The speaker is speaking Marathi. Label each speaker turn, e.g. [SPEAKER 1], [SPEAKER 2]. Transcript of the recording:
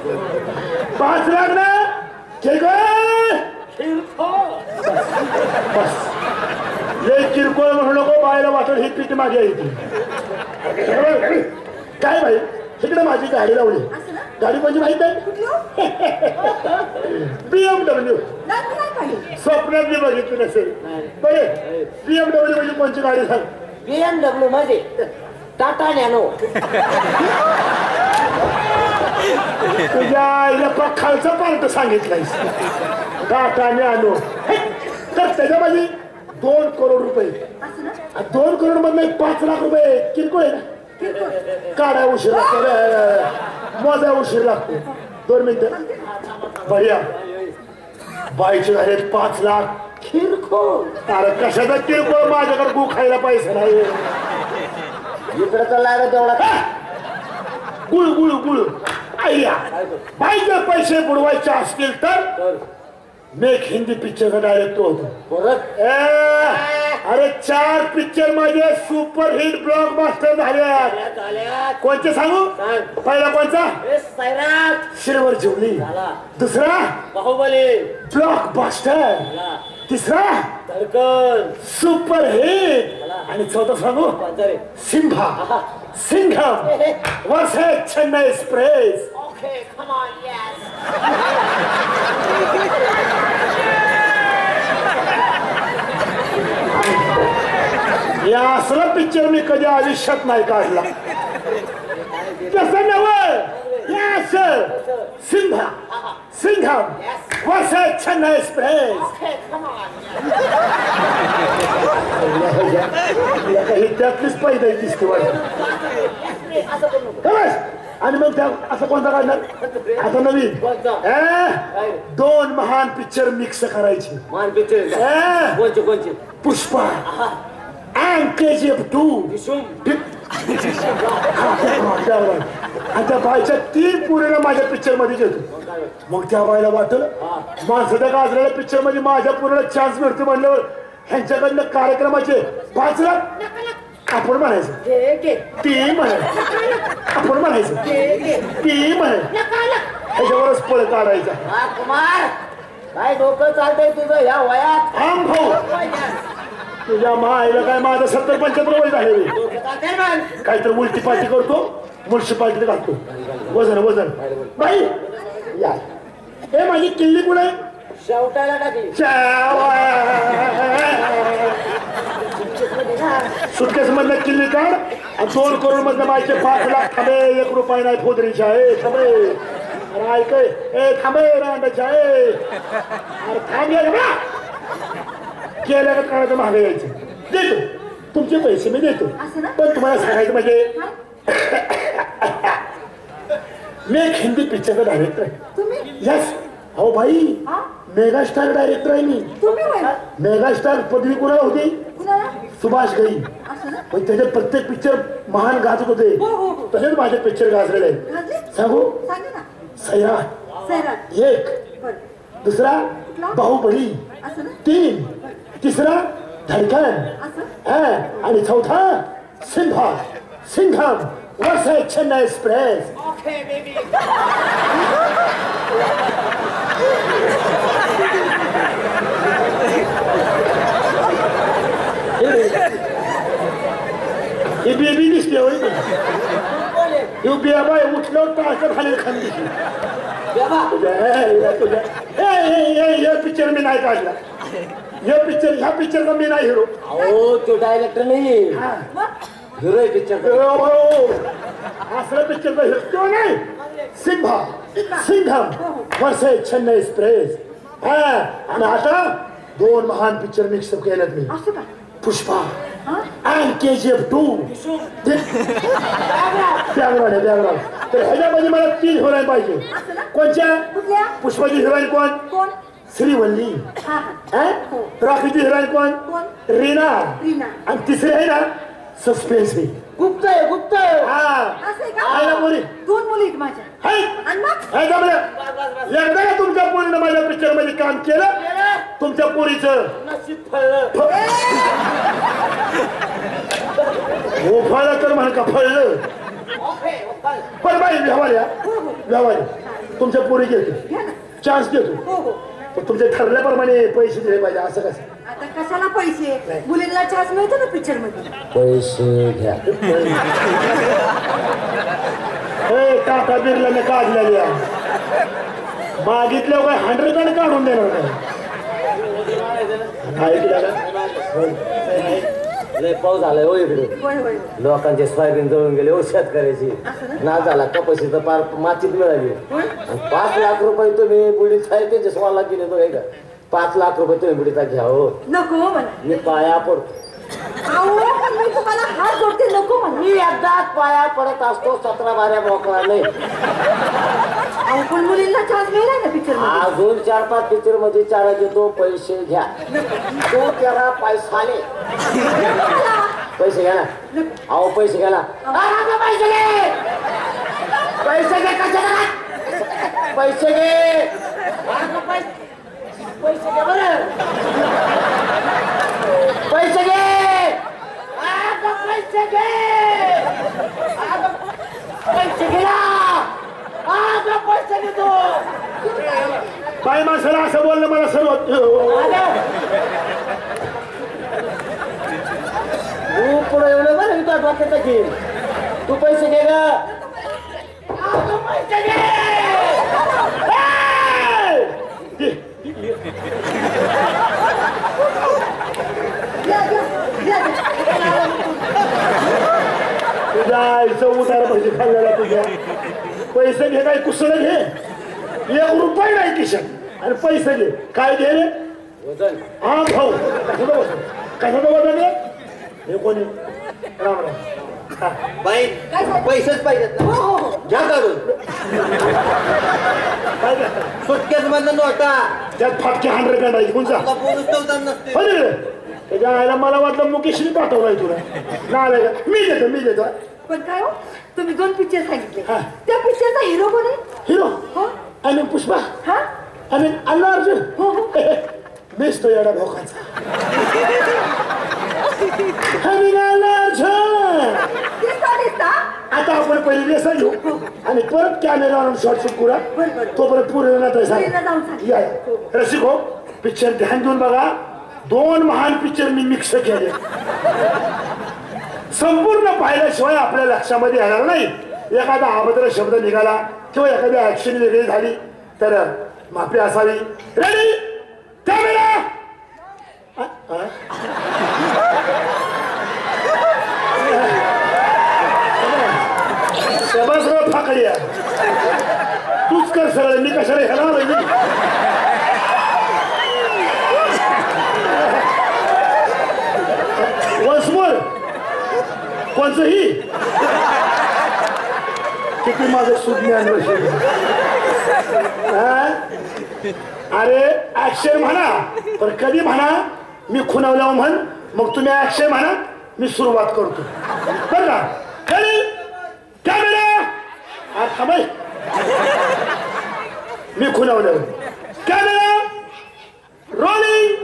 [SPEAKER 1] 5 लाख ना बस लय किरकोळ म्हणू नको बायला वाटत ही पीठ मागे येते काय भाई तिकडे माझी गाडी लावली गाडी म्हणजे माहित आहे BMW स्वप्नात मी बघितली नसेल बरे BMW म्हणजे कोणची गाडी सांग
[SPEAKER 2] BMW मध्ये टाटा नॅनो
[SPEAKER 1] तुझ्या आईला खालचा पार्ट सांगितलायस टाटा नॅनो तर त्याच्यामध्ये 2 करोड रुपये 2 करोड मधून 5 लाख रुपये किरकोळ आहे ना काढा उशीर लागतो मोजा उशीर लागतो 2 मिनिटं बढिया बाईचे झाले 5 लाख किरकोळ अरे कशाचा किरकोळ माझ्याकडे गु खायला पैसा नाही
[SPEAKER 2] इकडे तर लागत तेवढा
[SPEAKER 1] गुळ गुळ गुळ आय्या बाईचे पैसे बुडवायचे असतील तर मेक हिंदी पिक्चरचा डायरेक्टर होतो अरे 4 पिक्चर माझे सुपर हिट ब्लॉकबस्टर झाले कोणते सांगू पहिला कोणचा सिल्वर जुबली दुसरा
[SPEAKER 2] बाहुबली
[SPEAKER 1] ब्लॉकबस्टर तिसरा
[SPEAKER 2] धडकन
[SPEAKER 1] सुपर हिट आणि चौथा सांगू सिम्हा सिंघम वर्ष Chennai express
[SPEAKER 2] Okay, come on, yes.
[SPEAKER 1] या असला पिक्चर मी कधी आयुष्यात नाही काढला तसं नव्हे यस सिंहा सिंघम वर्ष Chennai express
[SPEAKER 2] Okay, come on.
[SPEAKER 1] त्यातलीच पाहिजे दिसते आणि मग त्या असं कोणता काढणार आता नवीन 2 महान पिक्चर मिक्स करायचे
[SPEAKER 2] महान पिक्चर कोणचे
[SPEAKER 1] पुष्पा and KGF 2 आणि त्या बाईच्या 3 पुरीला माझ्या पिक्चर मध्ये घेतो मग त्या बाईला वाटलं माणसाच्या गाजलेल्या पिक्चर मध्ये माझ्या पुरीला चान्स मिळतो म्हणल्यावर ह्यांच्याकडनं कार्यक्रमाचे 5 लाख आपण म्हणायचं ती म्हणायचं आपण म्हणायचं ती म्हणायचं ह्याच्यावरच पळ काढायचा
[SPEAKER 2] कुमार काय डोकं चालतंय तुझं या वयात
[SPEAKER 1] थांब भाऊ तुझ्या मायला काय माझं 70-75 वय झाले काहीतरी उलटी पालटी करतो म्युन्सिपाल्टीत घालतो वजन वजन बाई या हे माझी किल्ली कुठे
[SPEAKER 2] शेवटायला टाकली
[SPEAKER 1] सुटकेस मधलं किल्ली काढ आणि 2 करोड मधलं माझे 5 लाख थांबे 1 रुपया नाही फोदरीच्या थांबे अरे ऐक ए थांबे रांडाच्या अरे थांब केल्या का काढायचं मागे यायचं देतो तुमचे पैसे मी देतो पण तुम्हाला सांगायचं म्हणजे मी एक हिंदी पिक्चरचा डायरेक्टर आहे यस हो भाई मेगास्टार डायरेक्टर आहे मी मेगास्टार पदवी कोणाला होती सुभाष घई पण त्याचे प्रत्येक पिक्चर महान गाजक होते तसेच माझे पिक्चर गाजलेले आहेत सांगू सैराट 1 दुसरा बाहुबली 3 तिसरा धडकन आणि चौथा सिम्हा सिंघम वर्ष चेन्नई एक्सप्रेस ही बेबी दिसते होय ही बेबाय उठल्यावर टाळकर खाली खाली तुझ्या पिक्चर मी नाही काढला ह्या पिक्चरचा मी नाही हिरो
[SPEAKER 2] हो तो डायरेक्टर नाही हिरो पिक्चर
[SPEAKER 1] असला पिक्चरचा हिरो नाही सिम्हा सिंघम वर्ष चेन्नई एक्सप्रेस आणि आता 2 महान पिक्चर मिक्स केलेत मी पुष्पा and KGF 2 बॅकग्राऊंड तर ह्याच्यामध्ये मला 3 हिरोईन पाहिजे कोणत्या पुष्पाची हिरोईन कोण श्रीवल्ली राखीची हिरोईन कोण रीना आणि तिसरी आहे ना सस्पेन्स आहे
[SPEAKER 2] गुप्त
[SPEAKER 3] दोन मुली माझ्या
[SPEAKER 1] एकदा का तुमच्या पोरीनं माझ्या पिक्चर मध्ये काम केलं तुमच्या पोरीचं फळलं तर म्हण का फळलं पण बाई व्यवहार तुमच्या पोरी घेतो
[SPEAKER 3] घ्या ना.
[SPEAKER 1] चान्स देतो
[SPEAKER 3] हो हो
[SPEAKER 1] पण तुमच्या ठरल्याप्रमाणे पैसे दिले पाहिजे असं कसं
[SPEAKER 3] आता कशाला पैसे मुलींना चान्स मिळतो ना पिक्चर मध्ये
[SPEAKER 2] पैसे घ्या
[SPEAKER 1] टाटा बिर्लाने काढलेल्या मागितल्या काय 100 कार्ड काढून देणार
[SPEAKER 2] लय पाऊस झालाय हो इकडे
[SPEAKER 3] होय होय
[SPEAKER 2] लोकांचे सोयाबीन जळून गेले हो शेतकऱ्याची ना झाला कपाशी तर पार मातीत मिळाली 5 लाख रुपये तुम्ही बुडीत त्याचे 16 लाख गेले तो का 5 लाख रुपये तुम्ही बुडीचा घ्या हो
[SPEAKER 3] नको मला
[SPEAKER 2] मी पाया पडतो
[SPEAKER 3] अहो पण मी तुम्हाला हात जोडते नको मला
[SPEAKER 2] मी एकदाच पाया पडत असतो 17 बाऱ्या मोकळा नाही
[SPEAKER 3] अहो पण मुलींना चान्स मिळाला ना पिक्चर मध्ये
[SPEAKER 2] अजून 4-5 पिक्चर मध्ये चारायचे तो पैसे घ्या तो त्याला पैसाने पैसे घ्या ना अहो पैसे घ्या ना पैसे घे पैसे घे कशाला पैसे घे पैसे घे बरं पैसे घे पैसे घे पैसे घे ना पैसे घेतो
[SPEAKER 1] बाई माणसाला असं बोलणं मला सर्व
[SPEAKER 2] तू पुढे एवढं बरं मी तुझ्या डोक्यात घेईन तू पैसे घे ग पैसे घे
[SPEAKER 1] तुझ्या आईचं उतार पैसे खाल्लेला तुझ्या पैसे घे काय कुसळ घे 1 रुपये नाही किशात आणि पैसे घे काय घे रे
[SPEAKER 2] वजन
[SPEAKER 1] हा भाऊ कशाचं वजन आहे हे कोणी राम राम
[SPEAKER 2] बाई पैसेच पाहिजेत ना
[SPEAKER 3] हो हो
[SPEAKER 2] घ्या काढून
[SPEAKER 1] काय घ्या
[SPEAKER 2] सुटकेच मधनं नोटा
[SPEAKER 1] त्यात फाटके 100 काढायची कोणचा
[SPEAKER 2] पोलीस चौदाम नसते
[SPEAKER 1] त्याच्या आईला मला वाटलं मुकेशने पाठवलाय तुला नाही मी देतो
[SPEAKER 3] पण काय हो तुम्ही 2 पिक्चर सांगितले
[SPEAKER 1] हा.
[SPEAKER 3] त्या पिक्चरचा हिरो कोण आहे
[SPEAKER 1] हिरो
[SPEAKER 3] हो
[SPEAKER 1] आणि पुष्पा
[SPEAKER 3] हा
[SPEAKER 1] आणि अल्लू अर्जुन
[SPEAKER 3] हो हो
[SPEAKER 1] मीच तो एवढा भोकाचा आणि अल्लू अर्जुन
[SPEAKER 3] दिसता
[SPEAKER 1] आता आपण पहिली रेसा घेऊ आणि परत कॅमेरावर शॉट शूट करूया
[SPEAKER 3] बरं.
[SPEAKER 1] तोपर्यंत पुढे
[SPEAKER 3] पुरीला जाऊन सांग.
[SPEAKER 1] या रसिक हो पिक्चर ध्यान देऊन बघा 2 महान पिक्चर मी मिक्स केले संपूर्ण पाहिल्याशिवाय आपल्या लक्षामध्ये येणार नाही एखादा अभद्र शब्द निघाला किंवा एखादी ऍक्शन वेगळी झाली तर माफी असावी रेडी कॅमेरा सगळं फाकडी तूच कर सगळं मी कशाला ह्याला वसमोर कोणचंही किती माझं सुज्ञान अरे ऍक्शन म्हणा पण कधी म्हणा मी खुणावल्यावर म्हण मग तुम्ही ऍक्शन म्हणा मी सुरुवात करतो बरं का कॅमेरा थांबाय मी खुणावल्यावर कॅमेरा रोलिंग